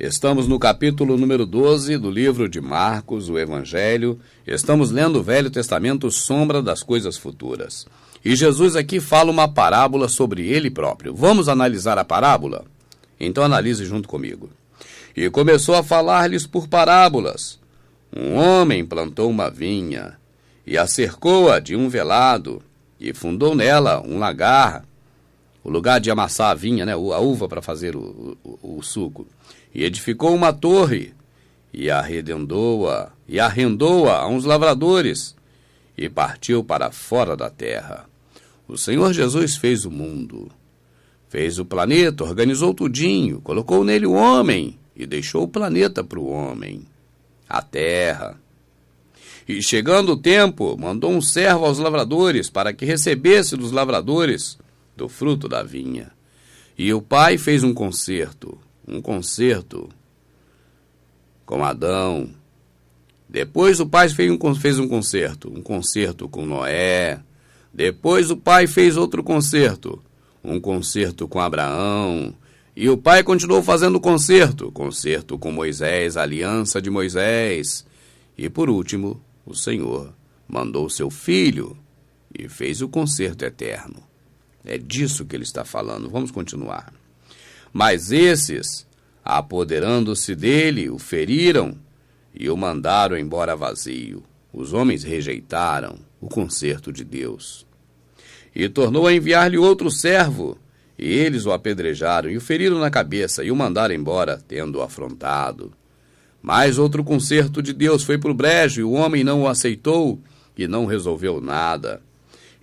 Estamos no capítulo número 12 do livro de Marcos, o Evangelho. Estamos lendo o Velho Testamento, Sombra das Coisas Futuras. E Jesus aqui fala uma parábola sobre ele próprio. Vamos analisar a parábola? Então analise junto comigo. E começou a falar-lhes por parábolas. Um homem plantou uma vinha, e a cercou-a de um velado, e fundou nela um lagar, o lugar de amassar a vinha, a uva para fazer o suco. E edificou uma torre, e arrendou-a a uns lavradores, e partiu para fora da terra. O Senhor Jesus fez o mundo, fez o planeta, organizou tudinho, colocou nele o homem, e deixou o planeta para o homem, a terra. E chegando o tempo, mandou um servo aos lavradores, para que recebesse dos lavradores do fruto da vinha. E o pai fez um concerto com Adão. Depois o pai fez um concerto com Noé. Depois o pai fez outro concerto com Abraão. E o pai continuou fazendo concerto com Moisés, a aliança de Moisés. E por último, o Senhor mandou seu filho e fez o concerto eterno. É disso que ele está falando. Vamos continuar. Mas esses, apoderando-se dele, o feriram e o mandaram embora vazio. Os homens rejeitaram o concerto de Deus. E tornou a enviar-lhe outro servo, e eles o apedrejaram e o feriram na cabeça e o mandaram embora, tendo-o afrontado. Mas outro concerto de Deus foi por brejo, e o homem não o aceitou e não resolveu nada.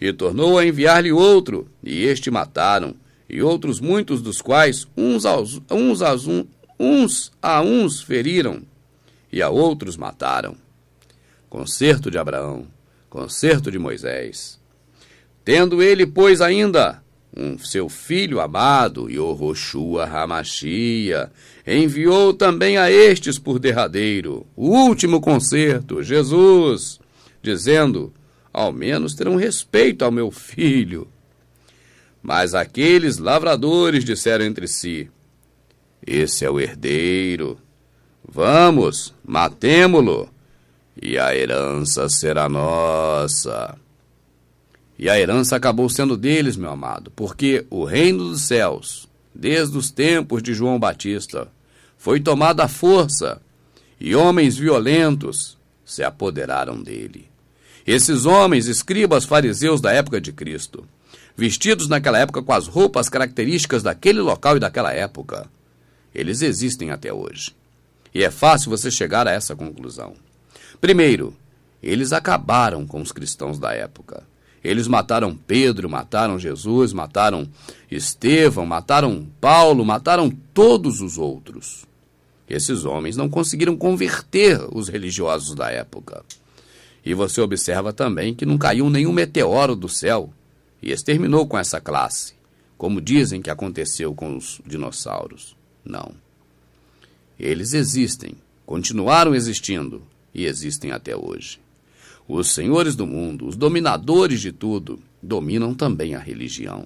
E tornou a enviar-lhe outro, e este mataram, e outros muitos dos quais uns a uns feriram, e a outros mataram. Concerto de Abraão, concerto de Moisés. Tendo ele, pois, ainda seu filho amado, Yohoshua Hamashia, enviou também a estes por derradeiro, o último concerto, Jesus, dizendo: ao menos terão respeito ao meu filho. Mas aqueles lavradores disseram entre si: esse é o herdeiro. Vamos, matemo-lo, e a herança será nossa. E a herança acabou sendo deles, meu amado, porque o reino dos céus, desde os tempos de João Batista, foi tomado à força, e homens violentos se apoderaram dele. Esses homens, escribas fariseus da época de Cristo, vestidos naquela época com as roupas características daquele local e daquela época, eles existem até hoje. E é fácil você chegar a essa conclusão. Primeiro, eles acabaram com os cristãos da época. Eles mataram Pedro, mataram Jesus, mataram Estevão, mataram Paulo, mataram todos os outros. Esses homens não conseguiram converter os religiosos da época. E você observa também que não caiu nenhum meteoro do céu e exterminou com essa classe, como dizem que aconteceu com os dinossauros. Não. Eles existem, continuaram existindo e existem até hoje. Os senhores do mundo, os dominadores de tudo, dominam também a religião.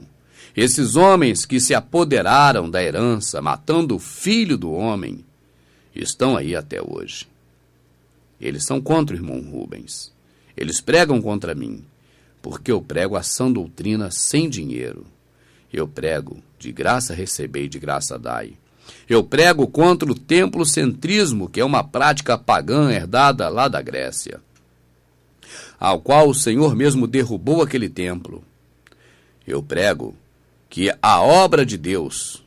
Esses homens que se apoderaram da herança, matando o filho do homem, estão aí até hoje. Eles são contra o irmão Rubens. Eles pregam contra mim, porque eu prego a sã doutrina sem dinheiro. Eu prego, de graça recebei, de graça dai. Eu prego contra o templocentrismo, que é uma prática pagã herdada lá da Grécia, ao qual o Senhor mesmo derrubou aquele templo. Eu prego que a obra de Deus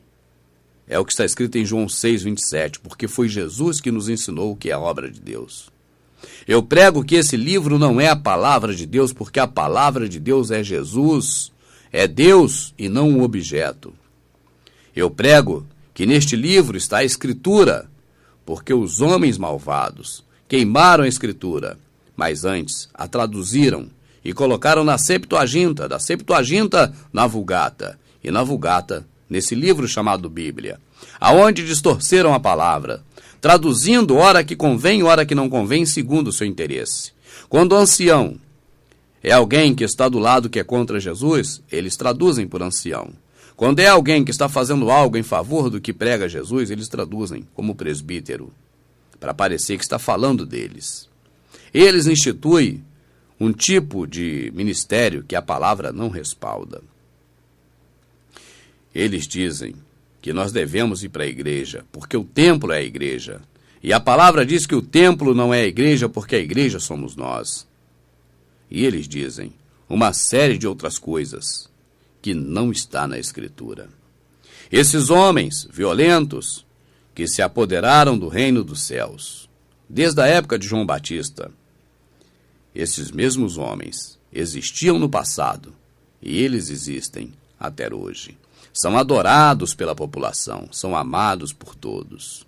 é o que está escrito em João 6:27, porque foi Jesus que nos ensinou o que é a obra de Deus. Eu prego que esse livro não é a palavra de Deus, porque a palavra de Deus é Jesus, é Deus e não um objeto. Eu prego que neste livro está a Escritura, porque os homens malvados queimaram a Escritura, mas antes a traduziram e colocaram na Septuaginta, da Septuaginta na Vulgata, e na Vulgata nesse livro chamado Bíblia, aonde distorceram a palavra, traduzindo hora que convém, hora que não convém, segundo o seu interesse. Quando o ancião é alguém que está do lado que é contra Jesus, eles traduzem por ancião. Quando é alguém que está fazendo algo em favor do que prega Jesus, eles traduzem como presbítero, para parecer que está falando deles. Eles instituem um tipo de ministério que a palavra não respalda. Eles dizem que nós devemos ir para a igreja, porque o templo é a igreja. E a palavra diz que o templo não é a igreja, porque a igreja somos nós. E eles dizem uma série de outras coisas que não está na Escritura. Esses homens violentos que se apoderaram do reino dos céus, desde a época de João Batista, esses mesmos homens existiam no passado e eles existem até hoje. São adorados pela população, são amados por todos.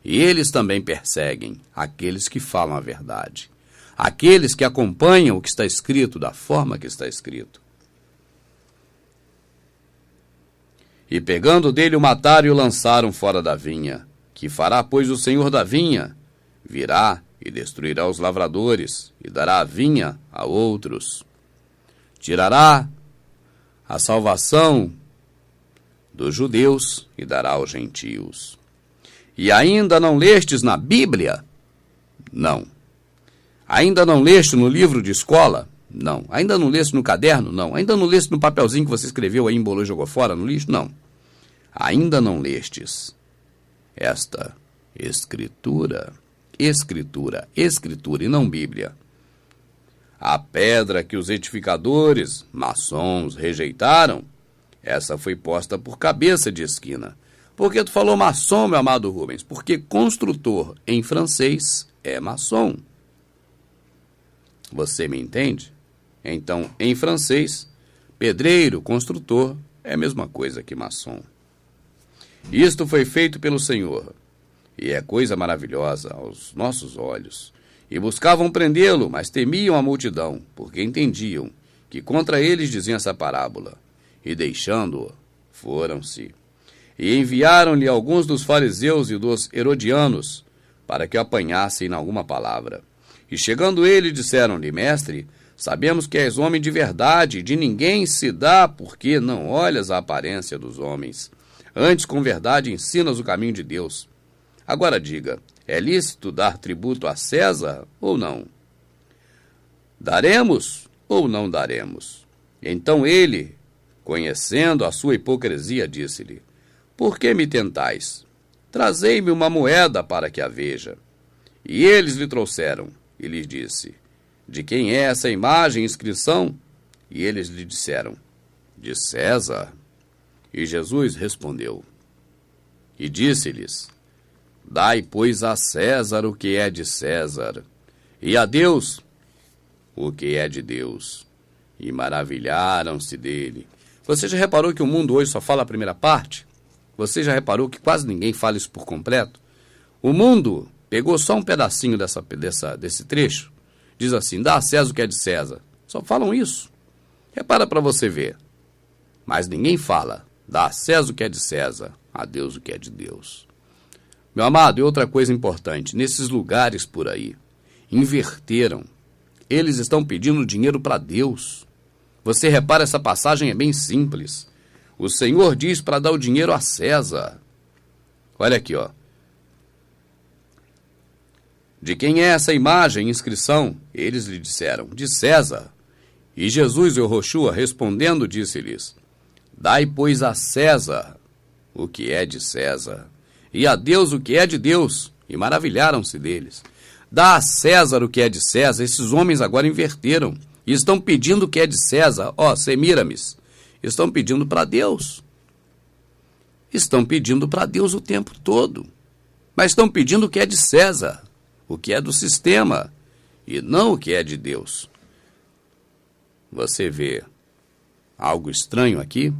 E eles também perseguem aqueles que falam a verdade, aqueles que acompanham o que está escrito da forma que está escrito. E pegando dele o mataram e o lançaram fora da vinha. Que fará, pois, o senhor da vinha? Virá e destruirá os lavradores, e dará a vinha a outros. Tirará a salvação dos judeus e dará aos gentios. E ainda não lestes na Bíblia? Não. Ainda não leste no livro de escola? Não. Ainda não leste no caderno? Não. Ainda não leste no papelzinho que você escreveu aí, embolou e jogou fora no lixo? Não. Ainda não lestes esta Escritura, e não Bíblia. A pedra que os edificadores, maçons, rejeitaram, essa foi posta por cabeça de esquina. Por que tu falou maçom, meu amado Rubens? Porque construtor em francês é maçom. Você me entende? Então, em francês, pedreiro, construtor, é a mesma coisa que maçom. Isto foi feito pelo Senhor, e é coisa maravilhosa aos nossos olhos. E buscavam prendê-lo, mas temiam a multidão, porque entendiam que contra eles diziam essa parábola. E deixando-o, foram-se. E enviaram-lhe alguns dos fariseus e dos herodianos, para que o apanhassem em alguma palavra. E chegando ele, disseram-lhe: Mestre, sabemos que és homem de verdade, e de ninguém se dá, porque não olhas a aparência dos homens. Antes, com verdade, ensinas o caminho de Deus. Agora diga, é lícito dar tributo a César ou não? Daremos ou não daremos? Então ele, conhecendo a sua hipocrisia, disse-lhe: Por que me tentais? Trazei-me uma moeda para que a veja. E eles lhe trouxeram, e lhes disse: De quem é essa imagem e inscrição? E eles lhe disseram: De César. E Jesus respondeu e disse-lhes: Dai, pois, a César o que é de César, e a Deus o que é de Deus. E maravilharam-se dele. Você já reparou que o mundo hoje só fala a primeira parte? Você já reparou que quase ninguém fala isso por completo? O mundo pegou só um pedacinho desse trecho, diz assim: dá a César o que é de César. Só falam isso. Repara para você ver. Mas ninguém fala: dá a César o que é de César, a Deus o que é de Deus. Meu amado, e outra coisa importante, nesses lugares por aí, inverteram. Eles estão pedindo dinheiro para Deus. Você repara, essa passagem é bem simples. O Senhor diz para dar o dinheiro a César. Olha aqui, ó. De quem é essa imagem e inscrição? Eles lhe disseram: de César. E Jesus, Yohoshua, respondendo, disse-lhes: Dai, pois, a César o que é de César, e a Deus o que é de Deus. E maravilharam-se deles. Dá a César o que é de César. Esses homens agora inverteram e estão pedindo o que é de César. Ó, Semíramis, estão pedindo para Deus. Estão pedindo para Deus o tempo todo. Mas estão pedindo o que é de César, o que é do sistema, e não o que é de Deus. Você vê algo estranho aqui?